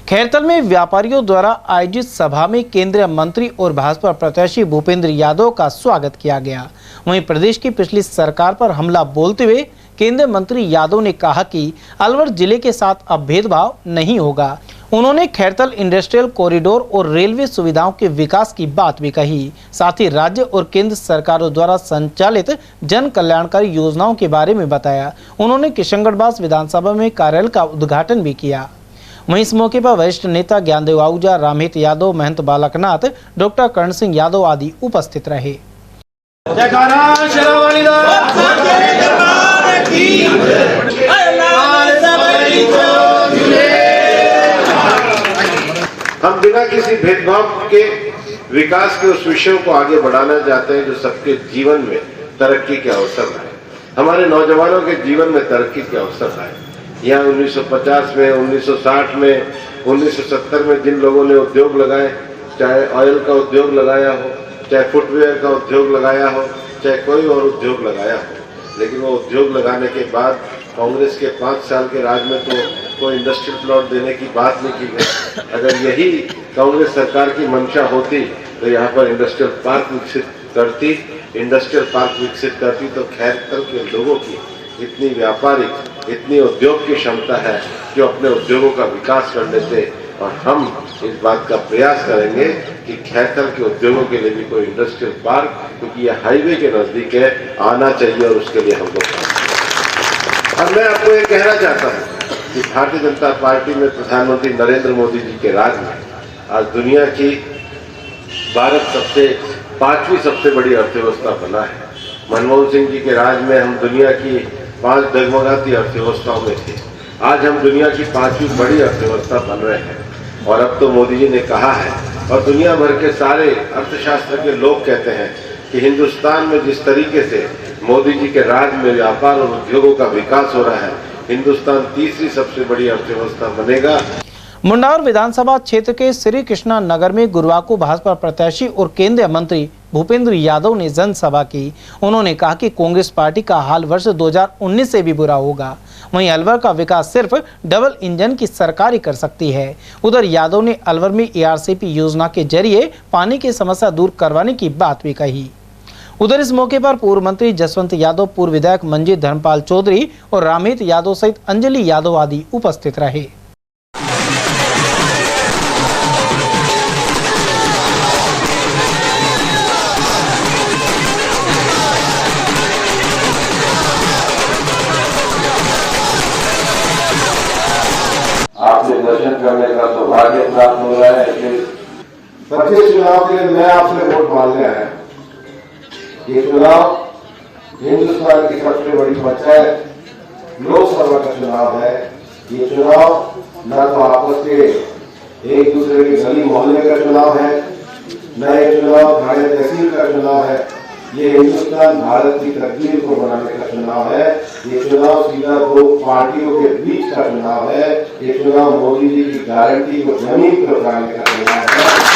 खैरतल में व्यापारियों द्वारा आयोजित सभा में केंद्रीय मंत्री और भाजपा प्रत्याशी भूपेंद्र यादव का स्वागत किया गया। वहीं प्रदेश की पिछली सरकार पर हमला बोलते हुए केंद्रीय मंत्री यादव ने कहा कि अलवर जिले के साथ अब भेदभाव नहीं होगा। उन्होंने खैरतल इंडस्ट्रियल कॉरिडोर और रेलवे सुविधाओं के विकास की बात भी कही। साथ ही राज्य और केंद्र सरकारों द्वारा संचालित जन कल्याणकारी योजनाओं के बारे में बताया। उन्होंने किशनगढ़ विधानसभा में कार्यालय का उद्घाटन भी किया। वहीं इस मौके पर वरिष्ठ नेता ज्ञानदेव आहूजा, रामहित यादव, महंत बालकनाथ, डॉक्टर कर्ण सिंह यादव आदि उपस्थित रहे। हम बिना किसी भेदभाव के विकास के उस विषयों को आगे बढ़ाना चाहते हैं जो सबके जीवन में तरक्की के अवसर लाए, हमारे नौजवानों के जीवन में तरक्की के अवसर लाए। यहाँ 1950 में, 1960 में, 1970 में जिन लोगों ने उद्योग लगाए, चाहे ऑयल का उद्योग लगाया हो, चाहे फुटवेयर का उद्योग लगाया हो, चाहे कोई और उद्योग लगाया हो, लेकिन वो उद्योग लगाने के बाद कांग्रेस के 5 साल के राज में तो कोई इंडस्ट्रियल प्लॉट देने की बात नहीं की गई। अगर यही कांग्रेस सरकार की मंशा होती तो यहाँ पर इंडस्ट्रियल पार्क विकसित करती तो खैरतल के लोगों की इतनी व्यापारिक, इतनी उद्योग की क्षमता है जो अपने उद्योगों का विकास कर लेते। और हम इस बात का प्रयास करेंगे कि खैरतल के उद्योगों के लिए भी कोई इंडस्ट्रियल पार्क, क्योंकि यह हाईवे के नजदीक है, आना चाहिए और उसके लिए हम लोग। और मैं आपको ये कहना चाहता हूँ कि भारतीय जनता पार्टी में प्रधानमंत्री नरेंद्र मोदी जी के राज में आज दुनिया की भारत 5वीं सबसे बड़ी अर्थव्यवस्था बना है। मनमोहन सिंह जी के राज में हम दुनिया की 5 डगमगाती अर्थव्यवस्थाओं में थे। आज हम दुनिया की 5वीं बड़ी अर्थव्यवस्था बन रहे हैं। और अब तो मोदी जी ने कहा है और दुनिया भर के सारे अर्थशास्त्र के लोग कहते हैं कि हिंदुस्तान में जिस तरीके से मोदी जी के राज में व्यापार और उद्योगों का विकास हो रहा है, हिंदुस्तान तीसरी सबसे बड़ी अर्थव्यवस्था बनेगा। मुंडावर विधानसभा क्षेत्र के श्री कृष्णा नगर में गुरुवार को भाजपा प्रत्याशी और केंद्रीय मंत्री भूपेंद्र यादव ने जनसभा की। उन्होंने कहा कि कांग्रेस पार्टी का हाल वर्ष 2019 से भी बुरा होगा। वहीं अलवर का विकास सिर्फ डबल इंजन की सरकार ही कर सकती है। उधर यादव ने अलवर में ARCP योजना के जरिए पानी की समस्या दूर करवाने की बात भी कही। उधर इस मौके पर पूर्व मंत्री जसवंत यादव, पूर्व विधायक मंजीत धर्मपाल चौधरी और रामहित यादव सहित अंजलि यादव आदि उपस्थित रहे। आपसे दर्शन करने का सौभाग्य प्राप्त हो रहा है। 25 चुनाव के लिए मैं आपसे वोट मांगने आया। ये चुनाव हिंदुस्तान की सबसे बड़ी पंचायत लोकसभा का चुनाव है। ये चुनाव न तो आपस के एक दूसरे के गली मोहल्ले का चुनाव है, न ये चुनाव थाने तहसील का चुनाव है। ये हिंदुस्तान भारत की तकदीर को बनाने का चुनाव है। ये चुनाव सीधा 2 पार्टियों के बीच का चुनाव है। ये चुनाव मोदी जी की गारंटी को जमीन पर उतारने का चुनाव है।